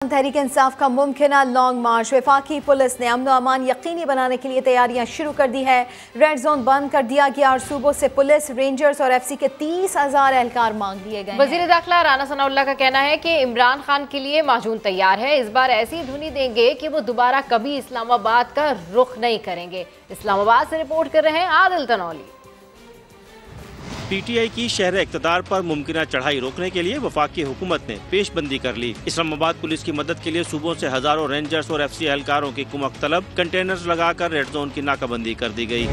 तहरीक इंसाफ का मुमकिन लॉन्ग मार्च। वफाकी पुलिस ने अमन व अमान यकीनी बनाने के लिए तैयारियां शुरू कर दी है। रेड जोन बंद कर दिया गया और सूबों से पुलिस, रेंजर्स और FC के 30,000 एहलकार मांग लिए गए। वजीर दाखिला राना सनाउल्लाह का कहना है कि इमरान खान के लिए माजून तैयार है। इस बार ऐसी धुनी देंगे कि वो दोबारा कभी इस्लामाबाद का रुख नहीं करेंगे। इस्लामाबाद से रिपोर्ट कर रहे हैं आदिल तनौली। PTI की शहर इक़्तिदार पर मुमकिन चढ़ाई रोकने के लिए वफाकी हुकूमत ने पेशबंदी कर ली। इस्लामाबाद पुलिस की मदद के लिए सूबों से हजारों रेंजर्स और FC एहलकारों की कुमक तलब कंटेनर्स लगाकर रेड जोन की नाकाबंदी कर दी गई।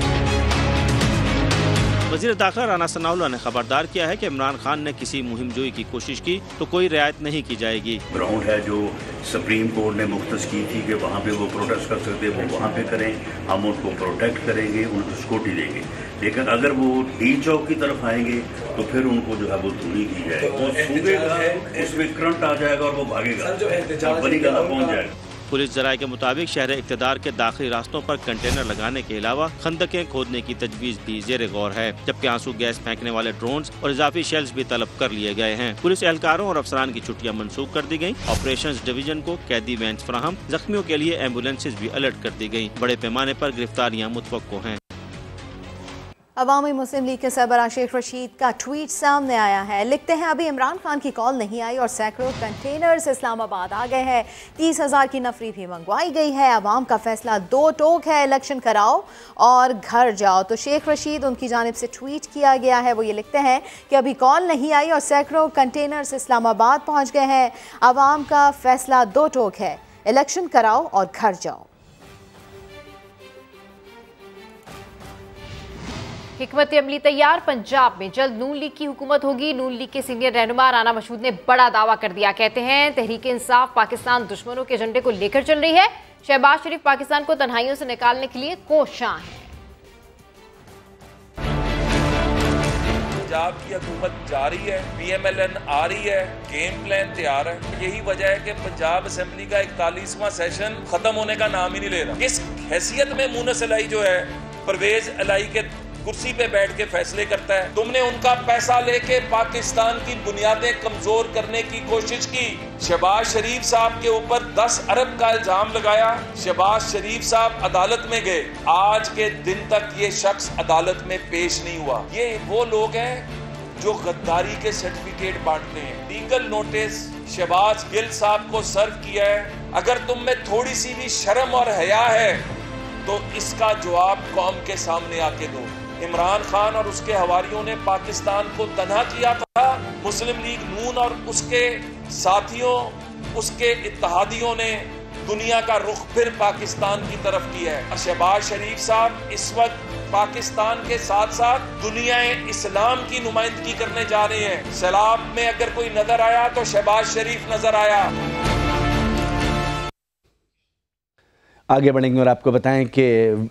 वज़ीर दाखिला राना सनाउल्लाह ने खबरदार किया है कि इमरान खान ने किसी मुहिम जोई की कोशिश की तो कोई रियायत नहीं की जाएगी। ग्राउंड है जो सुप्रीम कोर्ट ने मुख्तस की थी कि वहाँ पे वो प्रोटेस्ट कर सकते, वो वहाँ पे करें, हम उनको प्रोटेक्ट करेंगे, उनको सिक्योरिटी देंगे। लेकिन अगर वो डी चौक की तरफ आएंगे तो फिर उनको जो है वो धुनी की जाए, वो सूखेगा, उसमें करंट आ जाएगा और वो भागेगा और बड़ी गला पहुँच जाएगा। पुलिस जराये के मुताबिक शहर इक़्तिदार के दाखिली रास्तों पर कंटेनर लगाने के अलावा खंदकें खोदने की तजवीज़ भी जेर गौर है, जबकि आंसू गैस फेंकने वाले ड्रोन्स और इजाफी शेल्स भी तलब कर लिए गए हैं। पुलिस एहलकारों और अफसरान की छुट्टियां मंसूख कर दी गयी। ऑपरेशंस डिवीजन को कैदी वैन्स फराहम, जख्मियों के लिए एम्बुलेंसेज भी अलर्ट कर दी गयी। बड़े पैमाने पर गिरफ्तारियां मुतवक्को हैं। अवामी मुस्लिम लीग के सरबराह शेख रशीद का ट्वीट सामने आया है। लिखते हैं, अभी इमरान खान की कॉल नहीं आई और सैकड़ों कंटेनर्स इस्लामाबाद आ गए हैं। 30,000 की नफरी भी मंगवाई गई है। अवाम का फैसला दो टोक है, इलेक्शन कराओ और घर जाओ। तो शेख रशीद उनकी जानिब से ट्वीट किया गया है। वो ये लिखते हैं कि अभी कॉल नहीं आई और सैकड़ों कंटेनर्स इस्लामाबाद पहुँच गए हैं। अवाम का फैसला दो टोक है, इलेक्शन कराओ और घर जाओ। हिकमत अमली तैयार, पंजाब में जल्द नून लीग की हुकूमत होगी। नून लीग के सीनियर रहनुमा राना मशहूद ने बड़ा दावा कर दिया। कहते हैं तहरीक इंसाफ पाकिस्तान दुश्मनों के एजेंडे को लेकर चल रही है। शहबाज शरीफ पाकिस्तान को तन्हाइयों से निकालने के लिए कोशां है। पंजाब की हुकूमत जा रही है, PMLN आ रही है, गेम प्लान तैयार है। यही वजह है कि पंजाब असेंबली का 41वां सेशन खत्म होने का नाम ही नहीं ले रहा। इस हैसियत में मुनस इलाई जो है परवेज इलाई के कुर्सी पे बैठ के फैसले करता है। तुमने उनका पैसा लेके पाकिस्तान की बुनियादें कमजोर करने की कोशिश की। शहबाज शरीफ साहब के ऊपर 10 अरब का इल्जाम लगाया। शहबाज शरीफ साहब अदालत में गए, आज के दिन तक ये शख्स अदालत में पेश नहीं हुआ। ये वो लोग हैं जो गद्दारी के सर्टिफिकेट बांटते हैं। लीगल नोटिस शहबाज गिल साहब को सर्व किया है। अगर तुम में थोड़ी सी भी शर्म और हया है तो इसका जवाब कौम के सामने आके दो। इमरान खान और उसके हवारियों ने पाकिस्तान को तन्हा किया था। मुस्लिम लीग नून और उसके साथियों, उसके इत्तेहादियों ने दुनिया का रुख फिर पाकिस्तान की तरफ किया है। शहबाज शरीफ साहब इस वक्त पाकिस्तान के साथ साथ दुनिया इस्लाम की नुमाइंदगी करने जा रहे हैं। सैलाब में अगर कोई नजर आया तो शहबाज शरीफ नजर आया। आगे बढ़ेंगे और आपको बताएं कि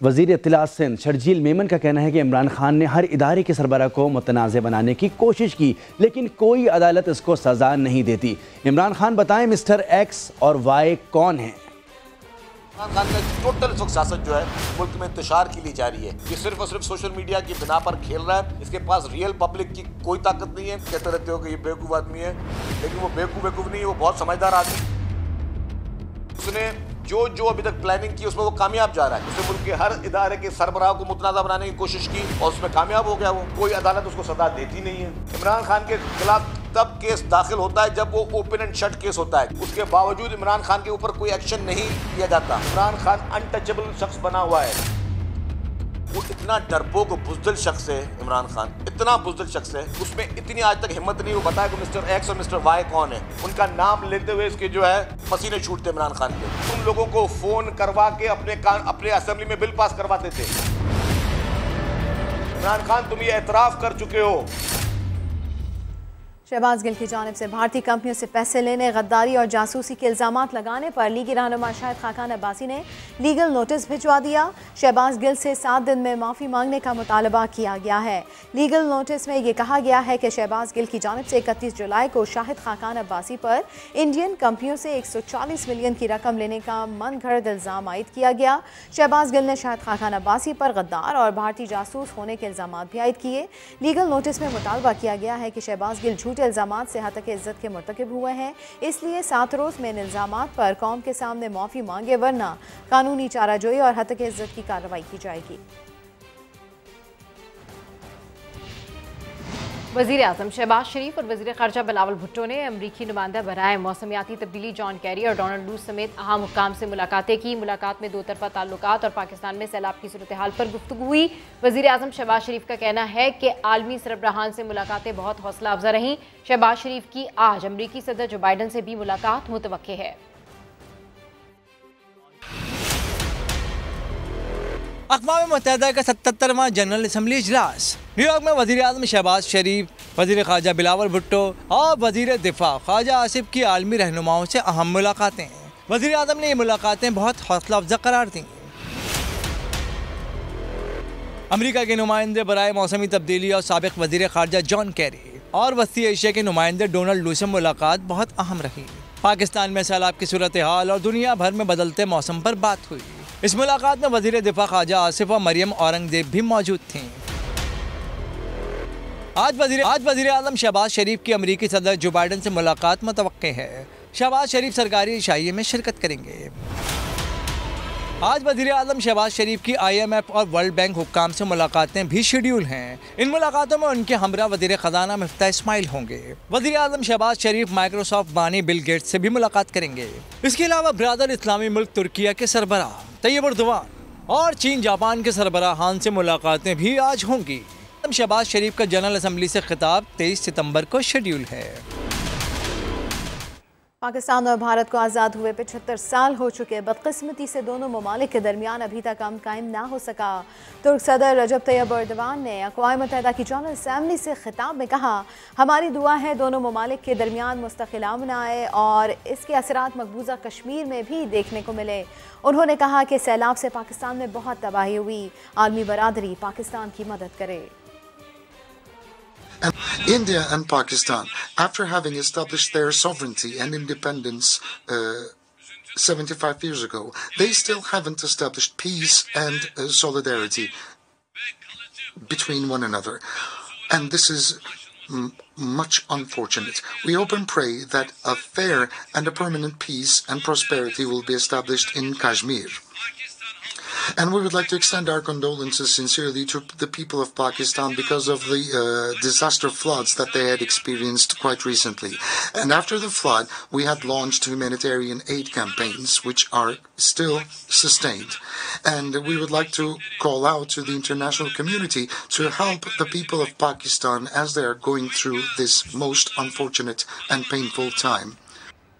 वज़ीर इत्तलात सिंध शर्जील मेमन का कहना है कि इमरान खान ने हर इदारे के सरबराह को मुतनाज़ बनाने की कोशिश की, लेकिन कोई अदालत इसको सज़ा नहीं देती। इमरान खान बताएं मिस्टर X और Y कौन है। इमरान खान का टोटल सियासत जो है मुल्क में इंतशार की ली जा रही है। ये सिर्फ और सिर्फ सोशल मीडिया की बिना पर खेल रहा है। इसके पास रियल पब्लिक की कोई ताकत नहीं है। कहते रहते हो कि ये बेवकूफ़ आदमी है, लेकिन वो बेवकूफ़ नहीं है, वो बहुत समझदार आदमी। उसने जो अभी तक प्लानिंग की उसमें वो कामयाब जा रहा है। उसने मुल्क के हर इदारे के सरबराह को मुतनाज़ा बनाने की कोशिश की और उसमें कामयाब हो गया। वो कोई अदालत उसको सजा देती नहीं है। इमरान खान के खिलाफ तब केस दाखिल होता है जब वो ओपन एंड शट केस होता है। उसके बावजूद इमरान खान के ऊपर कोई एक्शन नहीं लिया जाता। इमरान खान अनटचेबल शख्स बना हुआ है। वो इतना डरपोक बुज़दिल शख्स है। इमरान खान इतना बुज़दिल शख्स है, उसमें इतनी आज तक हिम्मत नहीं वो बताया कि मिस्टर X और मिस्टर Y कौन है। उनका नाम लेते हुए इसके जो है पसीने छूटते इमरान खान के। तुम लोगों को फोन करवा के अपने असेंबली में बिल पास करवाते थे। इमरान खान तुम ये एतराफ़ कर चुके हो। शहबाज गिल की जानिब से भारतीय कंपनियों से पैसे लेने, गद्दारी और जासूसी के इल्जामात लगाने पर लीगी रहनुमा शाहिद खाकान अब्बासी ने लीगल नोटिस भिजवा दिया। शहबाज गिल से 7 दिन में माफ़ी मांगने का मुतालबा किया गया है। लीगल नोटिस में ये कहा गया है कि शहबाज गिल की जानिब से 31 जुलाई को शाहिद खाकान अब्बासी पर इंडियन कंपनियों से 140 मिलियन की रकम लेने का मन घड़त इल्ज़ाम आयद किया गया। शहबाज गिल ने शाहिद खाकान अब्बासी पर गद्दार और भारतीय जासूस होने के इल्ज़ामात भी आयद किए। लीगल नोटिस में मुतालबा किया गया है कि शहबाज गिल झूठी झूठे इल्ज़ामात से हतक इज़्ज़त के मुर्तकिब हुए हैं, इसलिए 7 रोज़ में इन इल्ज़ामात पर कौम के सामने माफ़ी मांगे, वरना कानूनी चाराजोई और हतक इज़्ज़त की कार्रवाई की जाएगी। वज़ीर आज़म शहबाज शरीफ और वज़ीर ख़ारजा बिलावल भुट्टो ने अमरीकी नुमाइंदा बराए मौसमियाती तब्दीली जॉन कैरी और डोनाल्ड लूस समेत अहम हुक्काम से मुलाकातें की। मुलाकात में 2 तरफ़ा ताल्लुकात और पाकिस्तान में सैलाब की सूरत हाल पर गुफ्तगू हुई। वज़ीर आज़म शहबाज शरीफ का कहना है कि आलमी सरबराहान से मुलाकातें बहुत हौसला अफजा रहीं। शहबाज शरीफ की आज अमरीकी सदर जो बाइडन से भी मुलाकात मुतवक्के है। अक़वाम मुत्तहिदा का 77वां जनरल असम्बली इजलास न्यूयॉर्क में वज़ीर आज़म शहबाज शरीफ, वज़ीर ख़ारजा बिलावल भुट्टो और वज़ीर दिफा ख्वाजा आसिफ की आलमी रहनुमाओं से अहम मुलाकातें हैं। वज़ीर आज़म ने ये मुलाकातें बहुत हौसला अफजा करार दी। अमरीका के नुमाइंदे बराए मौसमी तब्दीली और साबिक़ वज़ीर ख़ारजा जॉन कैरी और वस्ती एशिया के नुमाइंदे डोनाल्ड लूस से मुलाकात बहुत अहम रही। पाकिस्तान में सैलाब की सूरत हाल और दुनिया भर में बदलते मौसम पर बात हुई। इस मुलाकात में वज़ीर दिफा ख्वाजा आसिफ और मरियम औरंगजेब भी मौजूद थीं। आज वज़ीर आज़म शहबाज शरीफ की अमरीकी सदर जो बाइडन से मुलाकात मुतवक्के है। शहबाज शरीफ सरकारी इशाइये में शिरकत करेंगे। आज वज़ीर आज़म शहबाज शरीफ की IMF और वर्ल्ड बैंक हुक्काम से मुलाकातें भी शेड्यूल हैं। इन मुलाकातों में उनके हमरा वज़ीर ख़जाना मिफ्ताह इस्माइल होंगे। वज़ीर आज़म शहबाज शरीफ माइक्रोसॉफ्ट बानी बिल गेट्स से भी मुलाकात करेंगे। इसके अलावा ब्रादर इस्लामी मुल्क तुर्किया के सरबराह तैयब एर्दोगान और चीन जापान के सरबराहान से मुलाकातें भी आज होंगी। शहबाज शरीफ का जनरल असम्बली से खिताब 23 सितंबर को शेड्यूल है। पाकिस्तान और भारत को आज़ाद हुए 75 साल हो चुके, बदकिस्मती से दोनों ममालिक के दरमियान अभी तक अमन कायम ना हो सका। तुर्क सदर रजब तैयब एर्दोगान ने अक़वाम मुत्तहिदा की जनरल असम्बली से खिताब में कहा, हमारी दुआ है दोनों ममालिक के दरमियान मुस्तकिल अमन आए और इसके असरात मकबूजा कश्मीर में भी देखने को मिले। उन्होंने कहा कि सैलाब से पाकिस्तान में बहुत तबाही हुई, आलमी बरादरी पाकिस्तान की मदद करे। India and Pakistan, after having established their sovereignty and independence 75 years ago, they still haven't established peace and solidarity between one another. And this is much unfortunate. We hope and pray that a fair and a permanent peace and prosperity will be established in Kashmir. And we would like to extend our condolences sincerely to the people of Pakistan because of the disaster floods that they had experienced quite recently. And after the flood, we had launched humanitarian aid campaigns, which are still sustained. And we would like to call out to the international community to help the people of Pakistan as they are going through this most unfortunate and painful time.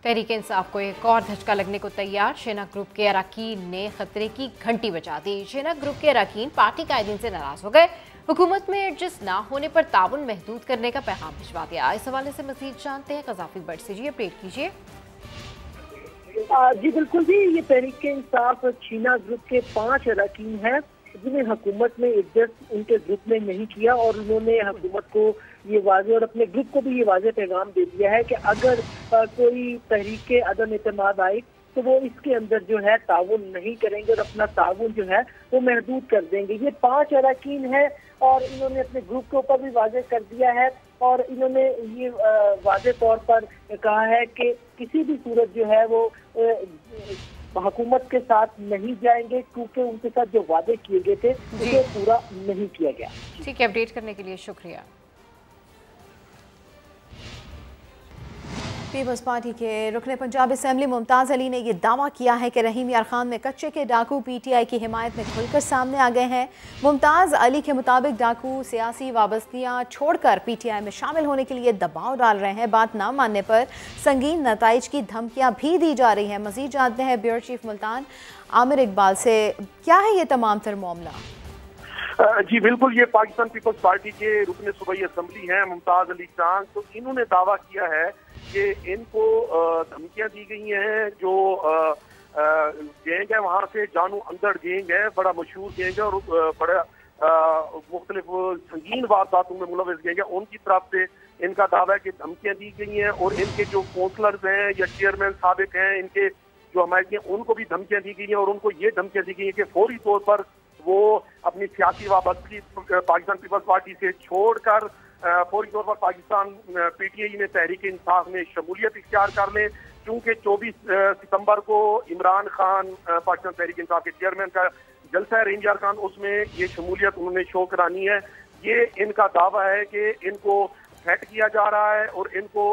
Tehreek Insaf को एक और धचका लगने को तैयार। शेना group के अरकान ने खतरे की घंटी बजा दी। शेना ग्रुप के अरकान पार्टी कायदीन से नाराज हो गए, हुकूमत में एडजस्ट ना होने पर ताउन महदूद करने का पैगाम भिजवा दिया। इस हवाले से मजीद जानते हैं कज़ाफी बट से। जी अपडेट कीजिए। जी बिल्कुल जी, ये तहरीक इंसाफ शेना ग्रुप के 5 अरकान हैं जिन्हें हुकूमत में एडजस्ट उनके ग्रुप ने नहीं किया और उन्होंने हुकूमत को ये वाज़े और अपने ग्रुप को भी ये वाज़े पैगाम दे दिया है कि अगर कोई तहरीक अदम एतमाद आई तो वो इसके अंदर जो है ताउन नहीं करेंगे और अपना ताउन जो है वो महदूद कर देंगे। ये 5 अरकान है और इन्होंने अपने ग्रुप के ऊपर भी वाज़े कर दिया है और इन्होंने ये वाज़े तौर पर कहा है कि किसी भी सूरत जो है वो हुकूमत के साथ नहीं जाएंगे क्योंकि उनके साथ जो वादे किए गए थे उसे पूरा नहीं किया गया। ठीक है, अपडेट करने के लिए शुक्रिया। पीपल्स पार्टी के रुकने पंजाब असम्बली मुमताज़ अली ने यह दावा किया है कि रहीम यार खान में कच्चे के डाकू PTI की हिमायत में खुलकर सामने आ गए हैं। मुमताज़ अली के मुताबिक डाकू सियासी वाबस्तियाँ छोड़कर PTI में शामिल होने के लिए दबाव डाल रहे हैं। बात ना मानने पर संगीन नताइज की धमकियाँ भी दी जा रही हैं। मजीद जानते हैं ब्यूरो चीफ मुल्तान आमिर इकबाल से, क्या है ये तमाम तर मामला? जी बिल्कुल, ये पाकिस्तान पीपल्स पार्टी के रुकने सूबाई असम्बली हैं मुमताज़ अली चांद। तो इन्होंने दावा किया है कि इनको धमकियां दी गई हैं। जो गैंग है वहाँ से जानू अंदर गैंग है, बड़ा मशहूर गैंग है और बड़ा मुख्तलिफ संगीन वारदातों में मुलविस गैंग है, उनकी तरफ से इनका दावा है कि धमकियां दी गई हैं और इनके जो काउंसलर्स हैं या चेयरमैन साबिक हैं, इनके जो हमायती हैं, उनको भी धमकियां दी गई हैं और उनको ये धमकियां दी गई हैं कि फौरी तौर पर वो अपनी सियासी वाबस्तगी पाकिस्तान पीपल्स पार्टी से छोड़कर फौरी तौर पर पाकिस्तान PTI में तहरीक इंसाफ में शमूलियत इख्तियार कर लें, क्योंकि 24 सितंबर को इमरान खान पाकिस्तान तहरीक इंसाफ के चेयरमैन का जलसा है रेंज अरकान, उसमें ये शमूलियत उन्होंने शो करानी है। ये इनका दावा है कि इनको थ्रेट किया जा रहा है और इनको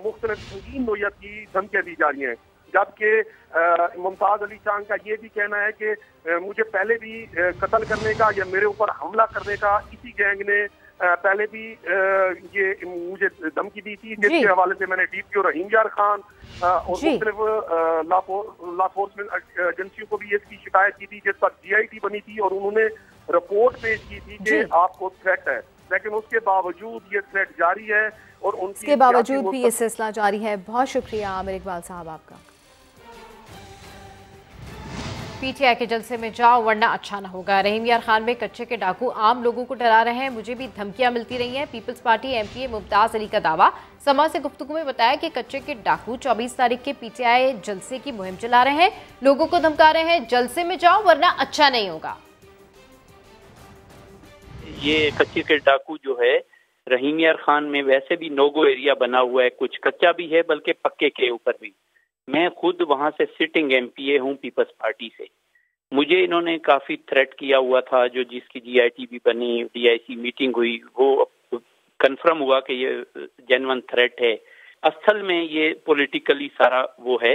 मुख्तलिफ संगीन नोयत की धमकियां दी जा रही हैं, जबकि मुमताज अली चांद का ये भी कहना है कि मुझे पहले भी कत्ल करने का या मेरे ऊपर हमला करने का इसी गैंग ने पहले भी ये मुझे धमकी दी थी, जिसके हवाले से मैंने DPO रहीम यार खान और मुख्तलिफ लॉ एनफोर्समेंट एजेंसियों को भी इसकी शिकायत की थी, जिस पर GIT बनी थी और उन्होंने रिपोर्ट पेश की थी कि आपको थ्रेट है, लेकिन उसके बावजूद ये थ्रेट जारी है और उसके बावजूद भी ये सिलसिला जारी है। बहुत शुक्रिया आमिर इकबाल साहब आपका। PTI के जलसे में जाओ वरना अच्छा ना होगा। रहीम यार खान में कच्चे के डाकू आम लोगों को डरा रहे हैं, मुझे भी धमकियां मिलती रही हैं। Peoples party MPA Mumtaz Ali का दावा। समा से गुफ्तगू में बताया कि कच्चे के डाकू 24 तारीख के PTI जलसे की मुहिम चला रहे हैं, लोगों को धमका रहे हैं जलसे में जाओ वरना अच्छा नहीं होगा। ये कच्चे के डाकू जो है रहीम यार खान में वैसे भी नोगो एरिया बना हुआ है, कुछ कच्चा भी है बल्कि पक्के के ऊपर भी। मैं खुद वहां से सिटिंग MPA हूँ पीपल्स पार्टी से। मुझे इन्होंने काफी थ्रेट किया हुआ था, जो जिसकी GIT भी बनी, DIC मीटिंग हुई, वो कंफर्म हुआ कि ये जेन्युइन थ्रेट है। असल में ये पॉलिटिकली सारा वो है।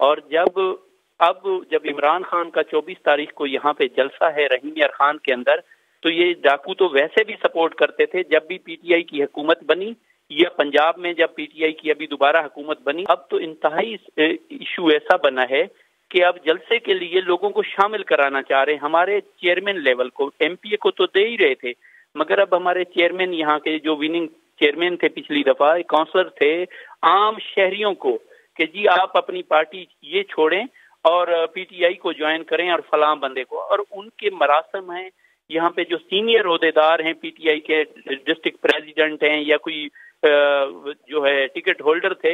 और जब इमरान खान का 24 तारीख को यहाँ पे जलसा है रहीम यार खान के अंदर, तो ये डाकू तो वैसे भी सपोर्ट करते थे जब भी PTI की हुकूमत बनी, या पंजाब में जब PTI की अभी दोबारा हुकूमत बनी। अब तो इंतहाई इशू ऐसा बना है कि अब जलसे के लिए लोगों को शामिल कराना चाह रहे हैं। हमारे चेयरमैन लेवल को, MPA को तो दे ही रहे थे, मगर अब हमारे चेयरमैन यहाँ के जो विनिंग चेयरमैन थे पिछली दफा, काउंसलर थे, आम शहरियों को कि जी आप अपनी पार्टी ये छोड़ें और PTI को ज्वाइन करें और फलां बंदे को। और उनके मरासम हैं यहाँ पे, जो सीनियर ओहदेदार हैं PTI के, डिस्ट्रिक्ट प्रेसिडेंट हैं या कोई जो है टिकट होल्डर थे,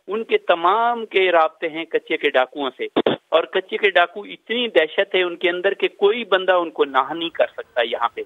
उनके तमाम के राब्ते हैं कच्चे के डाकुओं से। और कच्चे के डाकू इतनी दहशत है उनके अंदर कि कोई बंदा उनको नाह नहीं कर सकता। यहाँ पे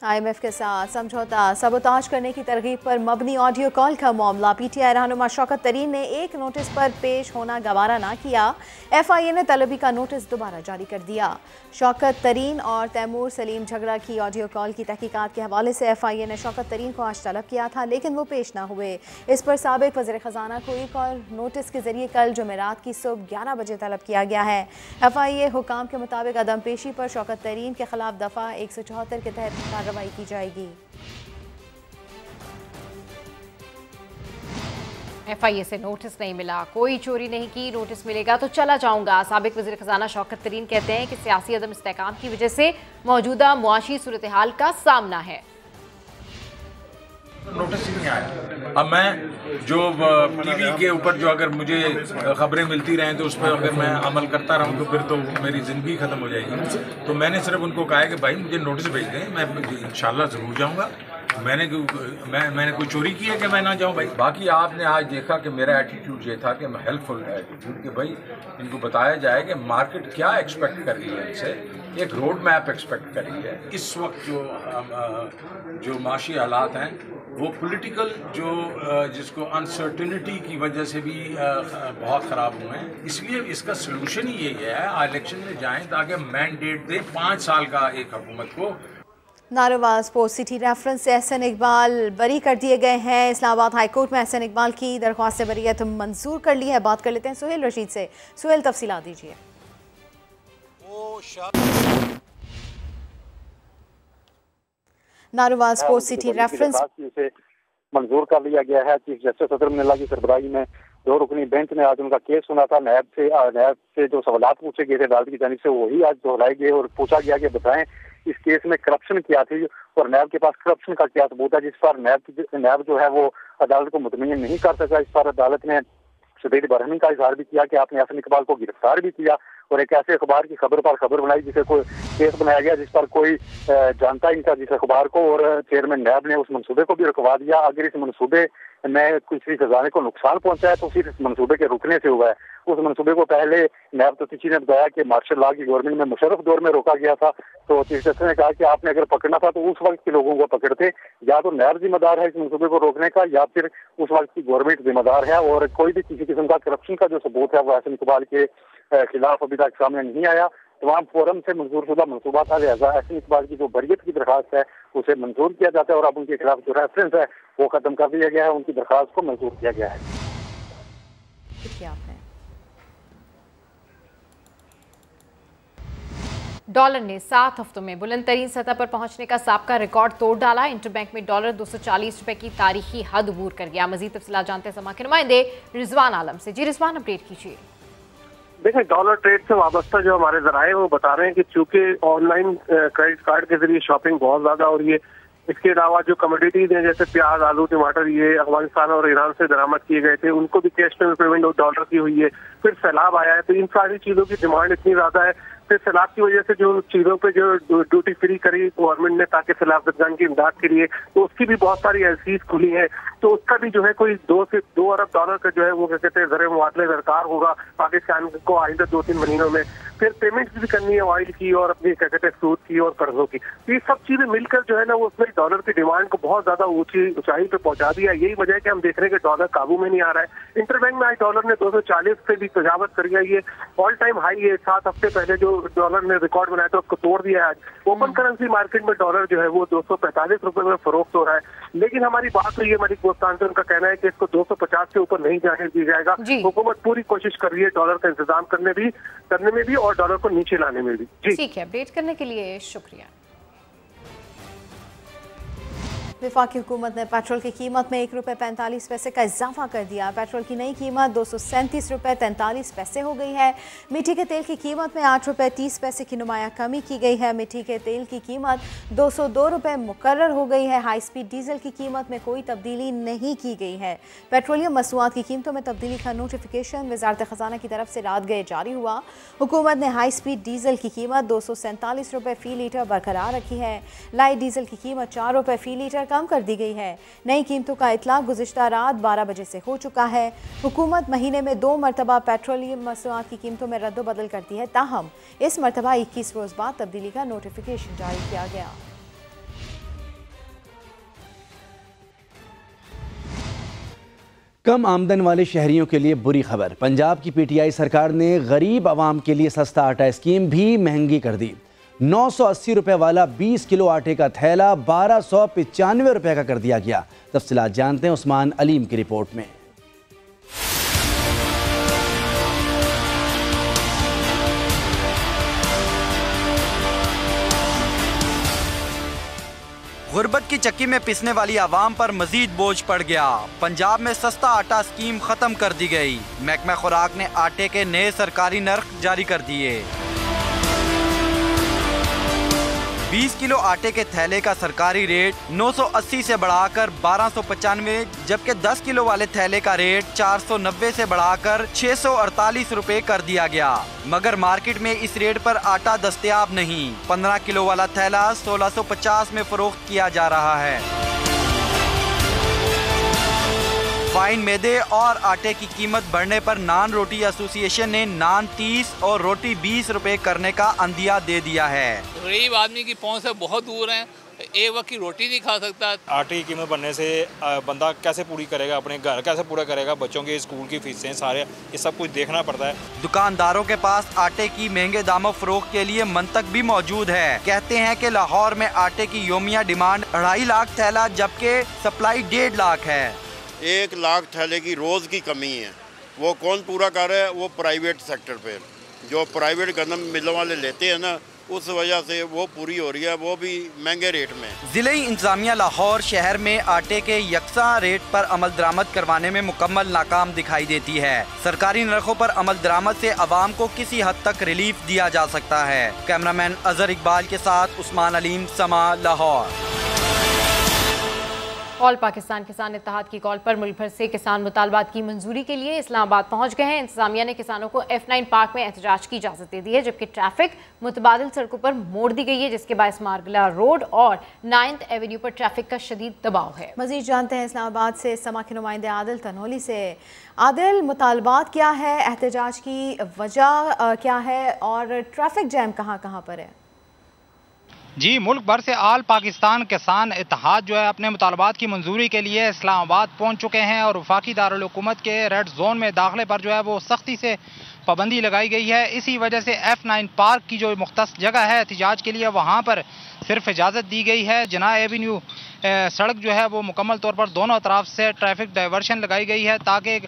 IMF के साथ समझौता, सबोताज करने की तरगीब पर मबनी ऑडियो कॉल का मामला। PTI रहनुमा शौकत तरीन ने एक नोटिस पर पेश होना गवारा ना किया, FIA ने तलबी का नोटिस दोबारा जारी कर दिया। शौकत तरीन और तैमूर सलीम झगड़ा की ऑडियो कॉल की तहकीकात के हवाले से FIA ने शौकत तरीन को आज तलब किया था, लेकिन वो पेश ना हुए। इस पर साबिक वज़ीर ख़जाना को एक और नोटिस के जरिए कल जुमेरात की सुबह 11 बजे तलब किया गया है। FIA हुकाम के मुताबिक अदम पेशी पर शौकत तरीन के खिलाफ दफ़ा 174 के तहत कार्रवाई की जाएगी। FIA से नोटिस नहीं मिला, कोई चोरी नहीं की, नोटिस मिलेगा तो चला जाऊंगा। साबिक वज़ीर ख़जाना शौकत तरीन कहते हैं कि सियासी अदम इस्तेहकाम की वजह से मौजूदा मुआशी सूरत हाल का सामना है। नोटिस ही नहीं आया। अब मैं जो TV के ऊपर जो अगर मुझे खबरें मिलती रहें तो उस पर अगर मैं अमल करता रहूं तो फिर तो मेरी ज़िंदगी ख़त्म हो जाएगी। तो मैंने सिर्फ उनको कहा है कि भाई मुझे नोटिस भेज दें, मैं इंशाल्लाह ज़रूर जाऊंगा। मैंने कोई चोरी की है कि मैं ना जाऊं भाई। बाकी आपने आज देखा कि मेरा एटीट्यूड ये था कि मैं हेल्पफुल एटीट्यूड, कि भाई इनको बताया जाए कि मार्केट क्या एक्सपेक्ट कर रही है इनसे, एक रोड मैप एक्सपेक्ट कर रही है। इस वक्त जो माशी हालात हैं वो पॉलिटिकल जिसको अनसर्टिनिटी की वजह से भी बहुत ख़राब हुए हैं, इसलिए इसका सलूशन ही यही है, इलेक्शन में जाएं ताकि मैंडेट दें 5 साल का एक हुकूमत को। नारोवाल स्पोर्ट्स सिटी रेफरेंस से एहसन इकबाल बरी कर दिए गए हैं। इस्लामाबाद हाई कोर्ट में एहसन इकबाल की दरख्वास्त से बरीयत मंजूर कर ली है। बात कर लेते हैं सुहेल रशीद से। सुहेल, तफसीलात दीजिए। नारोवाल स्पोर्ट्स सिटी रेफरेंस मंजूर कर लिया गया है। चीफ जस्टिस सदर मिल्ला की सरबराही में 2 रुकनी बेंच ने आज उनका केस सुना था। नैब से जो सवालात पूछे गए थे अदालत की जानिब से, वही आज दोहराए गए और पूछा गया कि बताएं इस केस में करप्शन क्या थी और नैब के पास करप्शन का क्या सबूत है, जिस पर नैब जो है वो अदालत को मुतमईन नहीं कर सका। इस पर अदालत ने शदीद बरहमी का इजहार भी किया कि आपने एहसन इकबाल को गिरफ्तार भी किया और एक ऐसे अखबार की खबर पर खबर बनाई जिसे कोई केस बनाया गया जिस पर कोई जानता ही नहीं था जिस अखबार को, और चेयरमैन नैब ने उस मंसूबे को भी रुकवा दिया। अगर इस मंसूबे में किसी खजाने को नुकसान पहुंचा है तो सिर्फ इस मंसूबे के रुकने से हुआ है। उस मंसूबे को पहले नैब तफ्तीशी ने बताया कि मार्शल लॉ की गवर्नमेंट में मुशर्रफ दौर में रोका गया था, तो चीफ जस्टिस ने कहा कि आपने अगर पकड़ना था तो उस वक्त के लोगों को पकड़ते, या तो नैब जिम्मेदार है इस मंसूबे को रोकने का या फिर उस वक्त की गवर्नमेंट जिम्मेदार है। और कोई भी किसी किस्म का करप्शन का जो सबूत है वो एहसन इकबाल के खिलाफ अभी तक सामने नहीं आया। तमाम फोरम से मंजूर शुदा मनसूबा था, लिहाजा एहसन इकबाल की जो बरियत की दरखास्त है उसे मंजूर किया जाता है और अब उनके खिलाफ जो रेफरेंस है वो खत्म कर दिया गया है, उनकी दरखास्त को मंजूर किया गया है। डॉलर ने 7 हफ्तों में बुलंद तरीन सतह पर पहुंचने का साबका रिकॉर्ड तोड़ डाला। इंटरबैंक में डॉलर 240 रुपए की तारीखी हद अबूर कर गया। मजीद तफसीलात जानते हैं समा के नुमाइंदे रिजवान आलम से। जी रिजवान, अपडेट कीजिए। देखिए, डॉलर ट्रेड से वाबस्ता जो हमारे जराए वो बता रहे हैं कि चूंकि ऑनलाइन क्रेडिट कार्ड के जरिए शॉपिंग बहुत ज्यादा हो रही है, इसके अलावा जो कमोडिटीज हैं जैसे प्याज, आलू, टमाटर, ये अफगानिस्तान और ईरान से दरामद किए गए थे, उनको भी कैश में पेमेंट डॉलर की हुई है। फिर सैलाब आया है, तो इन सारी चीजों की डिमांड इतनी ज्यादा है। फिर सैलाब की वजह से जो चीजों पे जो ड्यूटी फ्री करी गवर्नमेंट ने ताकि सैलाब जदगान की इमदाद के लिए, तो उसकी भी बहुत सारी एलसीज खुली है, तो उसका भी जो है कोई 2 से 2 अरब डॉलर का जो है वो क्या कहते हैं ज़र मुआवजा दरकार होगा पाकिस्तान को आइंदा 2-3 महीनों में। फिर पेमेंट्स भी करनी है ऑयल की और अपनी क्या कहते हैं सूद की और कर्जों की। ये सब चीजें मिलकर जो है ना वो उसमें डॉलर की डिमांड को बहुत ज्यादा ऊंचाई पे पहुंचा दिया। यही वजह है कि हम देख रहे हैं कि डॉलर काबू में नहीं आ रहा है। इंटरबैंक में आज डॉलर ने 240 से भी तजावत कर गया, ये ऑल टाइम हाई है। 7 हफ्ते पहले जो डॉलर ने रिकॉर्ड बनाया था उसको तोड़ दिया है। आज ओपन करेंसी मार्केट में डॉलर जो है वो 245 रुपए में फरोख्त हो रहा है। लेकिन हमारी बात हुई है मलिक बोस्तान से, उनका कहना है कि इसको 250 के ऊपर नहीं जाने दिया जाएगा। हुकूमत पूरी कोशिश कर रही है डॉलर का इंतजाम करने में भी और डॉलर को नीचे लाने में भी। जी ठीक है, अपडेट करने के लिए शुक्रिया। वफाकी हुकूमत ने पेट्रोल की कीमत में 1 रुपये 45 पैसे का इजाफा कर दिया। पेट्रोल की नई कीमत 237 रुपये 43 पैसे हो गई है। मिट्टी के तेल की कीमत में 8 रुपये 30 पैसे की नुमाया कमी की गई है। मिट्टी के तेल की कीमत 202 रुपये मुकर्रर हो गई है। हाई स्पीड डीजल की कीमत में कोई तब्दीली नहीं की गई है। पेट्रोलियम मसनूआत की कीमतों में तब्दीली का नोटिफिकेशन वजारत खजाना की तरफ से रात गए जारी हुआ। हुकूमत ने हाई स्पीड डीजल की कीमत 247 रुपये फ़ी लीटर बरकरार रखी है। लाइट डीजल की कीमत 4 रुपये फ़ी लीटर कम कर दी गई है। नई कीमतों का इतलाक गुज़िश्ता रात 12 बजे से हो चुका है। हुकूमत महीने में 2 मरतबा पेट्रोलियम मसनूआत की कीमतों में रद्द बदल करती है, ताहम इस मरतबा 21 रोज़ बाद तब्दीली का नोटिफिकेशन जारी किया गया। कम आमदन वाले शहरियों के लिए बुरी खबर। पंजाब की पीटीआई सरकार ने गरीब आवाम के लिए सस्ता आटा स्कीम भी महंगी कर दी। 980 रुपये वाला 20 किलो आटे का थैला 1295 रुपये का कर दिया गया। तफसीलात जानते हैं उस्मान अलीम की रिपोर्ट में। गुर्बत की चक्की में पिसने वाली आवाम पर मजीद बोझ पड़ गया। पंजाब में सस्ता आटा स्कीम खत्म कर दी गई। महकमा खुराक ने आटे के नए सरकारी नर्ख जारी कर दिए। 20 किलो आटे के थैले का सरकारी रेट 980 से बढ़ाकर 1295, जबकि 10 किलो वाले थैले का रेट 490 से बढ़ाकर 648 रुपए कर दिया गया। मगर मार्केट में इस रेट पर आटा दस्तयाब नहीं। 15 किलो वाला थैला 1650 में फरोख्त किया जा रहा है। फाइन मैदे और आटे की कीमत बढ़ने पर नान रोटी एसोसिएशन ने नान 30 और रोटी 20 रुपए करने का अंदिया दे दिया है। गरीब आदमी की पहुंच से बहुत दूर है, एक वक्त की रोटी नहीं खा सकता। आटे की कीमत बढ़ने से बंदा कैसे पूरी करेगा, अपने घर कैसे पूरा करेगा, बच्चों के स्कूल की फीसें सारे ये सब कुछ देखना पड़ता है। दुकानदारों के पास आटे की महंगे दामों फरोख्त के लिए मंतक भी मौजूद है। कहते हैं कि लाहौर में आटे की योमिया डिमांड 2.5 लाख थैला, जबकि सप्लाई 1.5 लाख है। 1 लाख थैले की रोज़ की कमी है। वो कौन पूरा कर रहा है? वो प्राइवेट सेक्टर पे जो प्राइवेट गंदम मिलों वाले लेते हैं ना, उस वजह से वो पूरी हो रही है, वो भी महंगे रेट में। जिले इंतजामिया लाहौर शहर में आटे के यकसा रेट पर अमल दरामद करवाने में मुकम्मल नाकाम दिखाई देती है। सरकारी नरखों पर अमल दरामद से अवाम को किसी हद तक रिलीफ दिया जा सकता है। कैमरामैन अजहर इकबाल के साथ उस्मान अलीम, समा, लाहौर। ऑल पाकिस्तान किसान इत्तेहाद की कॉल पर मुल्क भर से किसान मुतालबात की मंजूरी के लिए इस्लामाबाद पहुंच गए हैं। इंतजामिया ने किसानों को F9 पार्क में एहतजाज की इजाजत दे दी है, जबकि ट्रैफिक मुतबादिल सड़कों पर मोड़ दी गई है, जिसके बायस मार्गला रोड और 9th एवेन्यू पर ट्रैफिक का शदीद दबाव है। मजीद जानते हैं इस्लामाबाद से समा के नुमाइंदे आदिल तनोली से। आदिल, मुतालबात क्या है, एहतजाज की वजह क्या है और ट्रैफिक जैम कहाँ कहाँ पर है? जी, मुल्क भर से आल पाकिस्तान किसान इत्तेहाद जो है अपने मुतालबात की मंजूरी के लिए इस्लामाबाद पहुंच चुके हैं और वफाकी दारुल हुकूमत के रेड जोन में दाखिले पर जो है वो सख्ती से पाबंदी लगाई गई है। इसी वजह से F9 पार्क की जो मुख्तस जगह है एहतजाज के लिए, वहाँ पर सिर्फ इजाज़त दी गई है। जना एवेन्यू सड़क जो है वो मुकम्मल तौर पर दोनों तरफ से ट्रैफिक डाइवर्शन लगाई गई है ताकि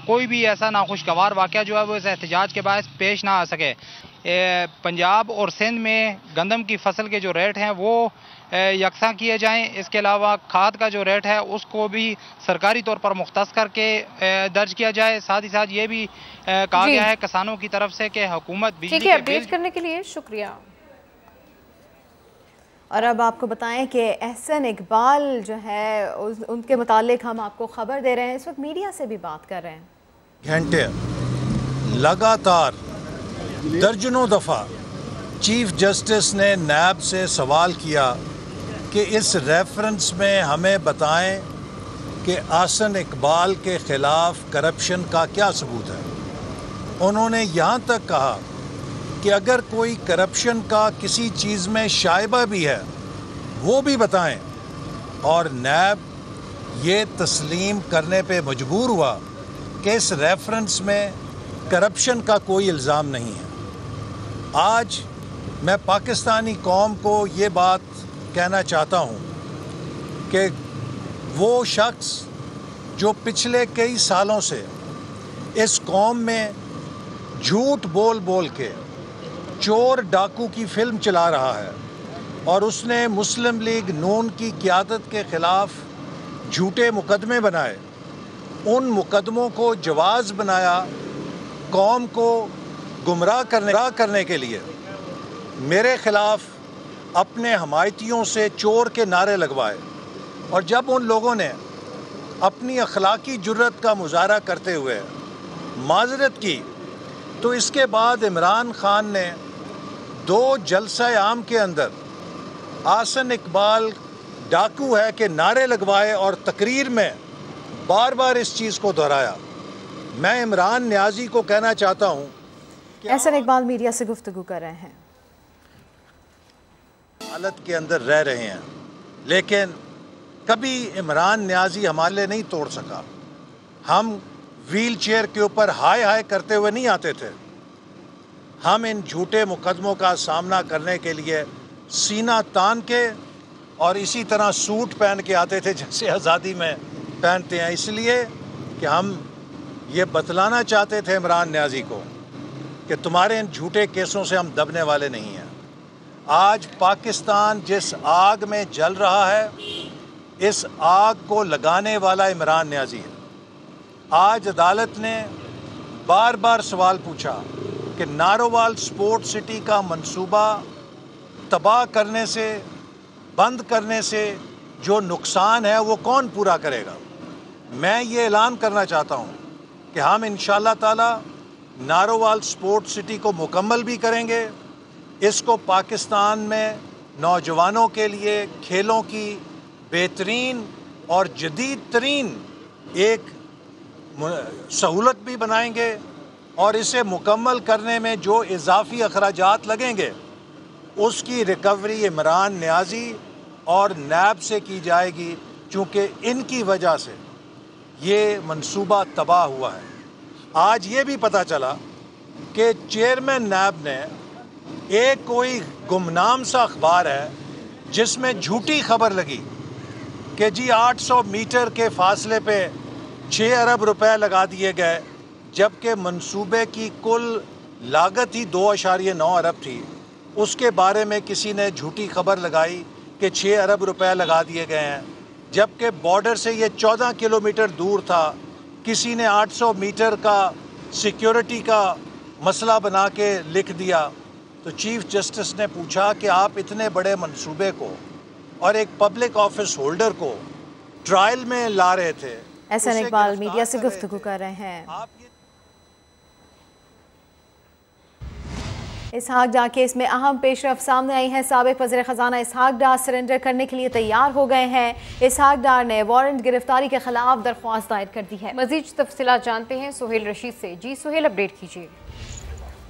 कोई भी ऐसा नाखुशगवार वाक़या जो है वो इस एहतजाज के बायस पेश ना आ सके। पंजाब और सिंध में गंदम की फसल के जो रेट हैं वो यकसा किए जाएं। इसके अलावा खाद का जो रेट है उसको भी सरकारी तौर पर मुख्तस करके दर्ज किया जाए। साथ ही साथ ये भी कहा गया है किसानों की तरफ से कि हुकूमत बिजली के अपडेट करने के लिए शुक्रिया। और अब आपको बताएं कि एहसन इकबाल जो है उनके मुतालिक हम आपको खबर दे रहे हैं। इस वक्त मीडिया से भी बात कर रहे हैं। घंटे लगातार दर्जनों दफ़ा चीफ जस्टिस ने नैब से सवाल किया कि इस रेफरेंस में हमें बताएं कि एहसन इकबाल के ख़िलाफ़ करप्शन का क्या सबूत है। उन्होंने यहाँ तक कहा कि अगर कोई करप्शन का किसी चीज़ में शाइबा भी है वो भी बताएं, और नैब ये तस्लीम करने पे मजबूर हुआ कि इस रेफरेंस में करप्शन का कोई इल्ज़ाम नहीं है। आज मैं पाकिस्तानी कौम को ये बात कहना चाहता हूँ कि वो शख्स जो पिछले कई सालों से इस कौम में झूठ बोल बोल के चोर डाकू की फिल्म चला रहा है और उसने मुस्लिम लीग नून की क़यादत के ख़िलाफ़ झूठे मुकदमे बनाए, उन मुकदमों को जवाज़ बनाया कौम को गुमराह करने के लिए, मेरे ख़िलाफ़ अपने हमायतियों से चोर के नारे लगवाए। और जब उन लोगों ने अपनी अखलाकी जुर्रत का मुजाहरा करते हुए माजरत की, तो इसके बाद इमरान खान ने 2 जलसा आम के अंदर एहसन इकबाल डाकू है के नारे लगवाए और तकरीर में बार बार इस चीज़ को दोहराया। मैं इमरान न्याजी को कहना चाहता हूँ कि एहसन इकबाल मीडिया से गुफ्तगू कर रहे हैं। हालत के अंदर रह रहे हैं, लेकिन कभी इमरान न्याजी हमारे नहीं तोड़ सका। हम व्हील चेयर के ऊपर हाय हाय करते हुए नहीं आते थे। हम इन झूठे मुकदमों का सामना करने के लिए सीना तान के और इसी तरह सूट पहन के आते थे जैसे आज़ादी में पहनते हैं, इसलिए कि हम ये बतलाना चाहते थे इमरान न्याजी को कि तुम्हारे इन झूठे केसों से हम दबने वाले नहीं हैं। आज पाकिस्तान जिस आग में जल रहा है, इस आग को लगाने वाला इमरान न्याजी है। आज अदालत ने बार बार सवाल पूछा कि नारोवाल स्पोर्ट सिटी का मंसूबा तबाह करने से, बंद करने से जो नुकसान है वो कौन पूरा करेगा। मैं ये ऐलान करना चाहता हूँ कि हम इंशाअल्लाह ताला नारोवाल स्पोर्ट सिटी को मुकम्मल भी करेंगे। इसको पाकिस्तान में नौजवानों के लिए खेलों की बेहतरीन और जदीद तरीन एक सहूलत भी बनाएंगे और इसे मुकम्मल करने में जो इजाफी अखराजात लगेंगे उसकी रिकवरी इमरान न्याजी और नैब से की जाएगी, चूँकि इनकी वजह से ये मंसूबा तबाह हुआ है। आज ये भी पता चला कि चेयरमैन नैब ने एक कोई गुमनाम सा अखबार है जिसमें झूठी खबर लगी कि जी 800 मीटर के फासले पे 6 अरब रुपए लगा दिए गए, जबकि मंसूबे की कुल लागत ही 2.9 अरब थी। उसके बारे में किसी ने झूठी खबर लगाई कि 6 अरब रुपए लगा दिए गए हैं, जबकि बॉर्डर से ये 14 किलोमीटर दूर था। किसी ने 800 मीटर का सिक्योरिटी का मसला बना के लिख दिया। तो चीफ जस्टिस ने पूछा कि आप इतने बड़े मंसूबे को और एक पब्लिक ऑफिस होल्डर को ट्रायल में ला रहे थे। एहसन इकबाल मीडिया से गुफ्तगू कर रहे हैं। इसहाक डार केस में अहम पेशरफ सामने आई है। साबिक वज़ीर ख़जाना इसहाक डार सरेंडर करने के लिए तैयार हो गए हैं। इसहाक डार ने वारंट गिरफ्तारी के खिलाफ दरख्वास्त दायर कर दी है। मजीद तफसीलात जानते हैं सुहेल रशीद से। जी सुहेल, अपडेट कीजिए।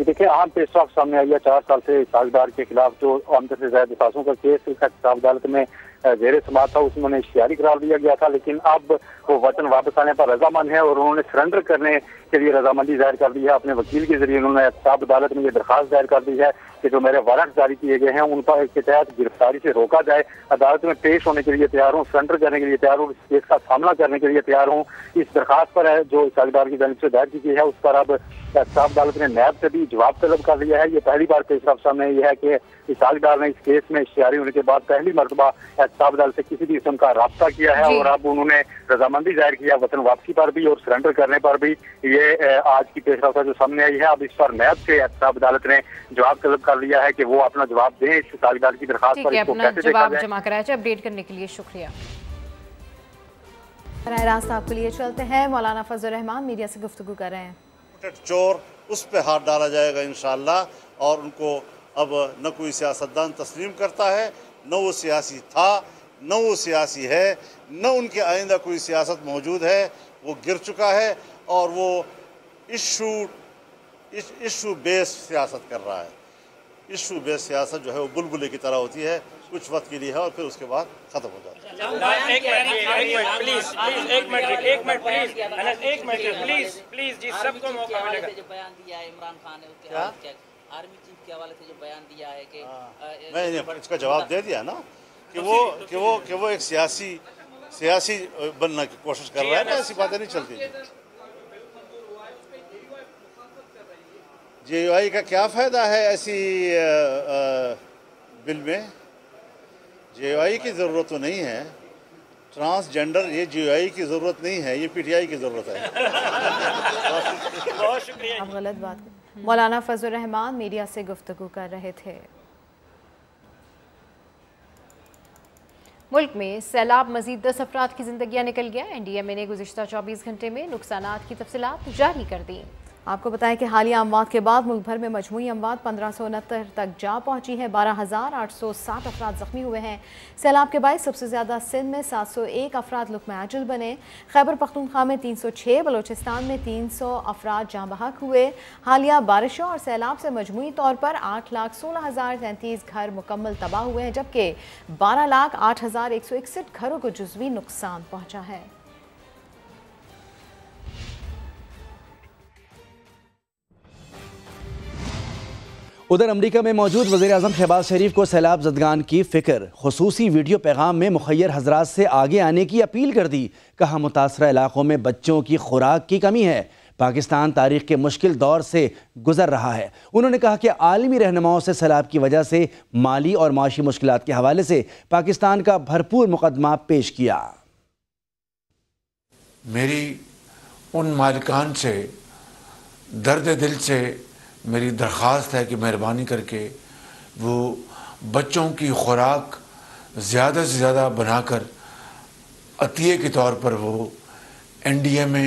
देखिए, अहम पेशरफ सामने आई है। 4 साल से इसहाक डार के खिलाफ जो आमद से ज्यादा दरखास्तों का केस एहतसाब अदालत में जेर समाअत था, उसमें उन्हें इश्तिहारी करार दिया गया था, लेकिन अब वो वतन वापस आने पर रजामंद है और उन्होंने सरेंडर करने के लिए रजामंदी जाहिर कर दी है। अपने वकील के जरिए उन्होंने एहतसाब अदालत में ये दरखास्त दायर कर दी है कि जो मेरे वारंट जारी किए गए हैं उन पर के तहत गिरफ्तारी से रोका जाए। अदालत में पेश होने के लिए तैयार हूँ, सरेंडर करने के लिए तैयार हूँ, इस केस का सामना करने के लिए तैयार हूँ। इस दरखास्त पर है जो इसहाक डार की जानिब से दायर की गई है, उस पर अब एहतसाब अदालत ने नैब से भी जवाब तलब कर लिया है। ये पहली बार पेशरफ सामने आई है कि इसहाक डार ने इस केस में इश्तिहारी होने के बाद पहली मरतबा एहतसाब अदालत से किसी भी किस्म का राब्ता किया है और अब उन्होंने रजामंदी जाहिर किया वतन वापसी पर भी और सरेंडर करने पर भी। ये आज की पेशरफ जो सामने आई है, अब इस पर नैब से एहतसाब अदालत ने जवाब तलब कर लिया है कि वो अपना जवाब दें इस इसहाक डार की दरखास्त पर। इसको कैसे देखा जाए? जमा कराया। अपडेट करने के लिए शुक्रिया। बराह रास्त आपके लिए चलते हैं। मौलाना फजल रहमान मीडिया से गुफ्तगू कर रहे हैं। चोर उस पर हाथ डाला जाएगा इंशाअल्लाह, और उनको अब न कोई सियासतदान तस्लीम करता है, न वो सियासी था, न वो सियासी है, न उनके आइंदा कोई सियासत मौजूद है। वो गिर चुका है और वो इशू बेस्ड सियासत कर रहा है। इशू बेस्ड सियासत जो है वो बुलबुले की तरह होती है, कुछ वक्त के लिए है और फिर उसके बाद खत्म हो जाता है। सबको मौका मिलेगा। जो बयान दिया है इमरान खान ने आर्मी चीफ के हवाले से जो बयान दिया है कि मैं इसका जवाब दे दिया ना कि वो एक सियासी बनने की कोशिश कर रहा है ना, ऐसी बातें नहीं चलती। JUI का क्या फ़ायदा है ऐसी बिल में? JUI की ज़रूरत तो नहीं है। ट्रांसजेंडर ये JUI की ज़रूरत नहीं है, ये PTI की ज़रूरत है। बहुत शुक्रिया। आप गलत बात। मौलाना फजल रहमान मीडिया से गुफ्तगू कर रहे थे। मुल्क में सैलाब मजीद 10 अफराद की जिंदगियां निकल गया। NDMA ने गुज़िश्ता 24 घंटे में नुकसानात की तफसीलात जारी कर दी। आपको बताएं कि हालिया अमवात के बाद मुल्क भर में मजमूई अमवात 1569 तक जा पहुंची है। 12,860 अफराद जख्मी हुए हैं। सैलाब के बायस सबसे ज़्यादा सिंध में 701 अफराद लुक़्मा आजिल बने। खैबर पख्तूनख्वा में 306, बलोचिस्तान में 300 अफराद जाँ बहक हुए। हालिया बारिशों और सैलाब से मजमूई तौर पर 8,16,033 घर मुकम्मल तबाह हुए हैं, जबकि 12,08,161 घरों को जुज़वी नुकसान पहुँचा है। उधर अमरीका में मौजूद वज़ीर-ए-आज़म शहबाज शरीफ को सैलाब ज़दगान की फ़िक्र। खुसूसी वीडियो पैगाम में मुखय्यर हज़रात से आगे आने की अपील कर दी। कहा मुतासरा इलाकों में बच्चों की खुराक की कमी है। पाकिस्तान तारीख के मुश्किल दौर से गुजर रहा है। उन्होंने कहा कि आलमी रहनुमाओं से सैलाब की वजह से माली और माशी मुश्किलात के हवाले से पाकिस्तान का भरपूर मुकदमा पेश किया। मेरी उन मालिकान से दर्द दिल से मेरी दरख्वास्त है कि मेहरबानी करके वो बच्चों की खुराक ज़्यादा से ज़्यादा बनाकर अतिये के तौर पर वो NDMA,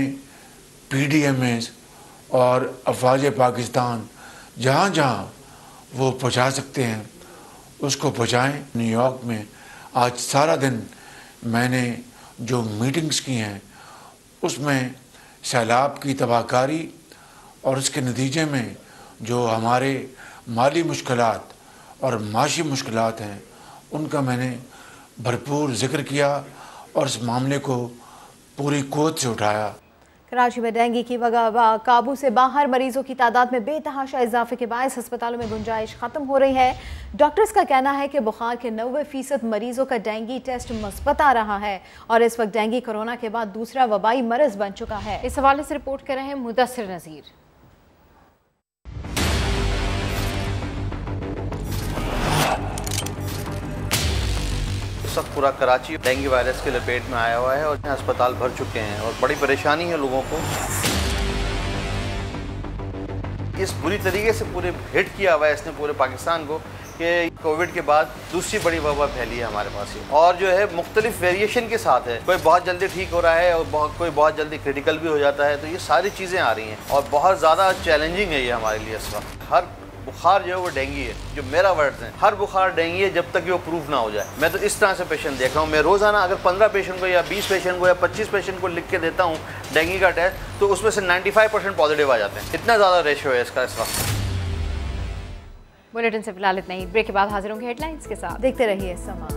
PDMA और अफवाज पाकिस्तान जहाँ जहाँ वो पहुँचा सकते हैं उसको पहुँचाएँ। न्यूयॉर्क में आज सारा दिन मैंने जो मीटिंग्स की हैं उसमें सैलाब की तबाहकारी और उसके नतीजे में जो हमारे माली मुश्किलात और माशी मुश्किलात हैं उनका मैंने भरपूर जिक्र किया और इस मामले को पूरी कोत से उठाया। कराची में डेंगू की वबा काबू से बाहर, मरीजों की तादाद में बेतहाशा इजाफे के बायस अस्पतालों में गुंजाइश खत्म हो रही है। डॉक्टर्स का कहना है कि बुखार के 90% मरीजों का डेंगू टेस्ट मुस्बत आ रहा है और इस वक्त डेंगू कोरोना के बाद दूसरा वबाई मरज बन चुका है। इस हवाले से रिपोर्ट कर रहे हैं मुदस्सिर नज़ीर। इस वक्त पूरा कराची डेंगू वायरस के लपेट में आया हुआ है और अस्पताल भर चुके हैं और बड़ी परेशानी है लोगों को। इस बुरी तरीके से पूरे हिट किया हुआ है इसने पूरे पाकिस्तान को कि कोविड के बाद दूसरी बड़ी वबा फैली है हमारे पास ये, और जो है मुख्तलिफ वेरिएशन के साथ है। कोई बहुत जल्दी ठीक हो रहा है और कोई बहुत जल्दी क्रिटिकल भी हो जाता है। तो ये सारी चीज़ें आ रही हैं और बहुत ज़्यादा चैलेंजिंग है ये हमारे लिए इस वक्त। हर बुखार जो है वो डेंगू है, जो मेरा वर्ड्स हैं, हर बुखार डेंगू है जब तक वो प्रूफ ना हो जाए। मैं तो इस तरह से पेशेंट देख रहा हूँ। मैं रोज़ाना अगर 15 पेशेंट को या 20 पेशेंट को या 25 पेशेंट को लिख के देता हूँ डेंगू का टेस्ट, तो उसमें से 95% पॉजिटिव आ जाते हैं। इतना ज़्यादा रेशियो है इसका इस वक्त। बुलेटिन से फिलहाल इतना ही। ब्रेक के बाद हाजिर होंगे हेडलाइंस के साथ। देखते रहिए समा।